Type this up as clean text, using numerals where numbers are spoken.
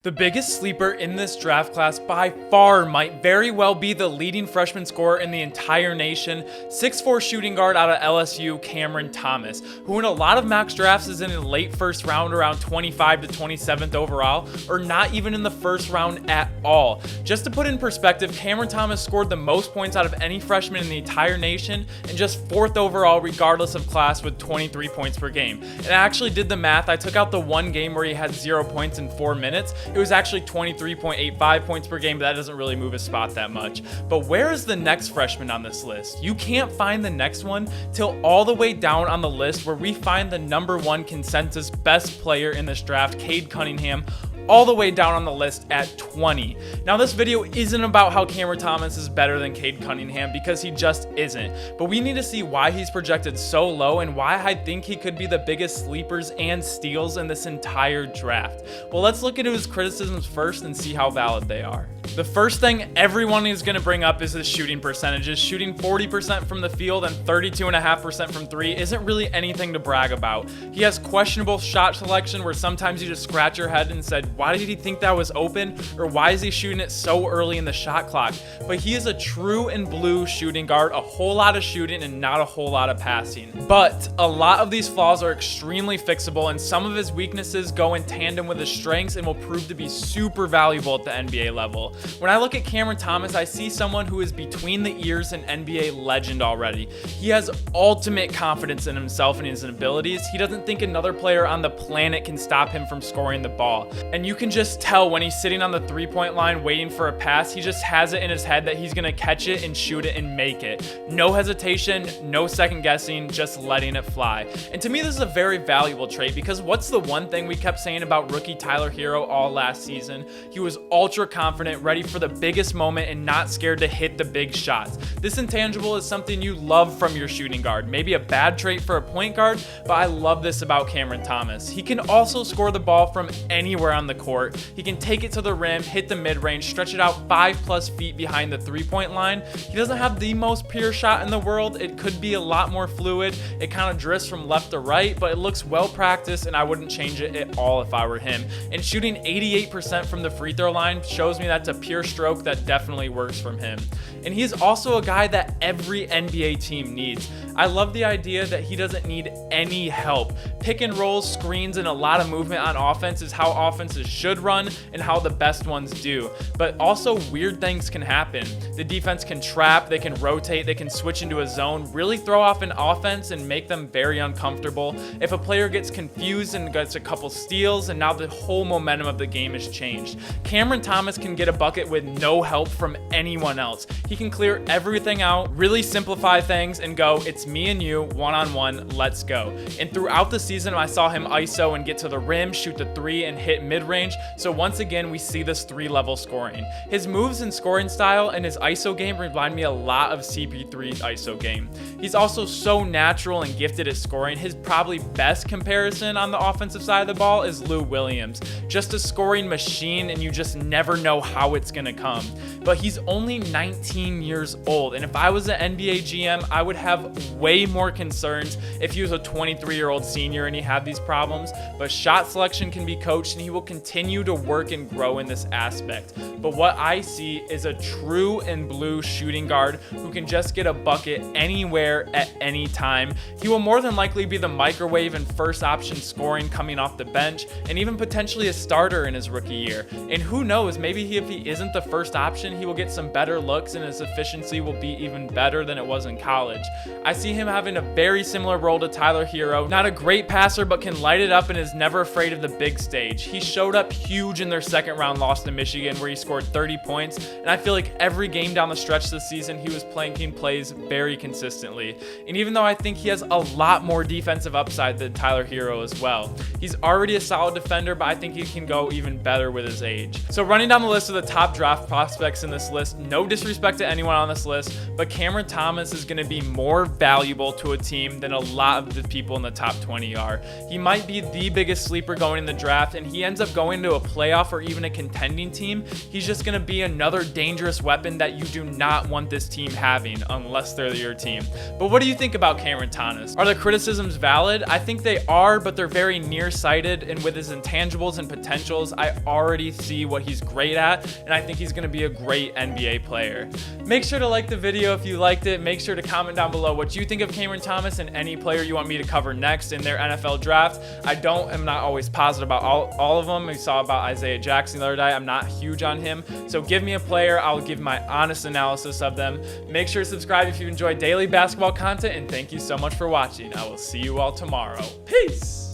The biggest sleeper in this draft class by far might very well be the leading freshman scorer in the entire nation, 6'4" shooting guard out of LSU, Cameron Thomas, who in a lot of max drafts is in the late first round around 25 to 27th overall, or not even in the first round at all. Just to put in perspective, Cameron Thomas scored the most points out of any freshman in the entire nation and just 4th overall regardless of class with 23 points per game. And I actually did the math. I took out the one game where he had 0 points in 4 minutes. It was actually 23.85 points per game, but that doesn't really move his spot that much. But where is the next freshman on this list? You can't find the next one till all the way down on the list where we find the #1 consensus best player in this draft, Cade Cunningham, all the way down on the list at 20. Now, this video isn't about how Cameron Thomas is better than Cade Cunningham, because he just isn't. But we need to see why he's projected so low and why I think he could be the biggest sleepers and steals in this entire draft. Well, let's look into his criticisms first and see how valid they are. The first thing everyone is going to bring up is his shooting percentages. Shooting 40% from the field and 32.5% from three isn't really anything to brag about. He has questionable shot selection where sometimes you just scratch your head and said, why did he think that was open? Or why is he shooting it so early in the shot clock? But he is a true and blue shooting guard, a whole lot of shooting and not a whole lot of passing. But a lot of these flaws are extremely fixable, and some of his weaknesses go in tandem with his strengths and will prove to be super valuable at the NBA level. When I look at Cameron Thomas, I see someone who is between the ears an NBA legend already. He has ultimate confidence in himself and his abilities. He doesn't think another player on the planet can stop him from scoring the ball. And you can just tell when he's sitting on the three-point line waiting for a pass, he just has it in his head that he's going to catch it and shoot it and make it. No hesitation, no second guessing, just letting it fly. And to me, this is a very valuable trait, because what's the one thing we kept saying about rookie Tyler Hero all last season? He was ultra confident, ready for the biggest moment and not scared to hit the big shots. This intangible is something you love from your shooting guard. Maybe a bad trait for a point guard, but I love this about Cameron Thomas. He can also score the ball from anywhere on the court. He can take it to the rim, hit the mid-range, stretch it out 5+ feet behind the three-point line. He doesn't have the most pure shot in the world. It could be a lot more fluid. It kind of drifts from left to right, but it looks well practiced, and I wouldn't change it at all if I were him. And shooting 88% from the free throw line shows me that's a pure stroke that definitely works from him. And he's also a guy that every NBA team needs. I love the idea that he doesn't need any help. Pick and rolls, screens, and a lot of movement on offense is how offenses should run and how the best ones do. But also, weird things can happen. The defense can trap, they can rotate, they can switch into a zone, really throw off an offense and make them very uncomfortable. If a player gets confused and gets a couple steals, and now the whole momentum of the game is changed. Cameron Thomas can get a bucket with no help from anyone else. He can clear everything out, really simplify things, and go, it's me and you, one-on-one, let's go. And throughout the season, I saw him ISO and get to the rim, shoot the three, and hit mid-range. So once again, we see this 3-level scoring. His moves and scoring style and his ISO game remind me a lot of CP3's ISO game. He's also so natural and gifted at scoring. His probably best comparison on the offensive side of the ball is Lou Williams. Just a scoring machine, and you just never know how it's gonna come. But he's only 19 years old, and if I was an NBA GM, I would have way more concerns if he was a 23-year-old senior and he had these problems. But shot selection can be coached, and he will continue to work and grow in this aspect. But what I see is a true and blue shooting guard who can just get a bucket anywhere at any time. He will more than likely be the microwave and first option scoring coming off the bench, and even potentially a starter in his rookie year. And who knows, maybe if he isn't the first option, he will get some better looks and his efficiency will be even better than it was in college. I see him having a very similar role to Tyler Hero. Not a great passer, but can light it up and is never afraid of the big stage. He showed up huge in their second round loss to Michigan, where he scored 30 points, and I feel like every game down the stretch this season, he was playing plays very consistently. And even though I think he has a lot more defensive upside than Tyler Hero as well, he's already a solid defender, but I think he can go even better with his age. So running down the list of the top draft prospects in this list, no disrespect to anyone on this list, but Cameron Thomas is going to be more valuable valuable to a team than a lot of the people in the top 20 are. He might be the biggest sleeper going in the draft, and he ends up going to a playoff or even a contending team. He's just going to be another dangerous weapon that you do not want this team having unless they're your team. But what do you think about Cameron Thomas? Are the criticisms valid? I think they are, but they're very nearsighted, and with his intangibles and potentials, I already see what he's great at, and I think he's going to be a great NBA player. Make sure to like the video if you liked it. Make sure to comment down below what you think of Cameron Thomas and any player you want me to cover next in their NFL draft. I'm not always positive about all of them. We saw about Isaiah Jackson the other day. I'm not huge on him. So give me a player. I'll give my honest analysis of them. Make sure to subscribe if you enjoy daily basketball content, and thank you so much for watching. I will see you all tomorrow. Peace!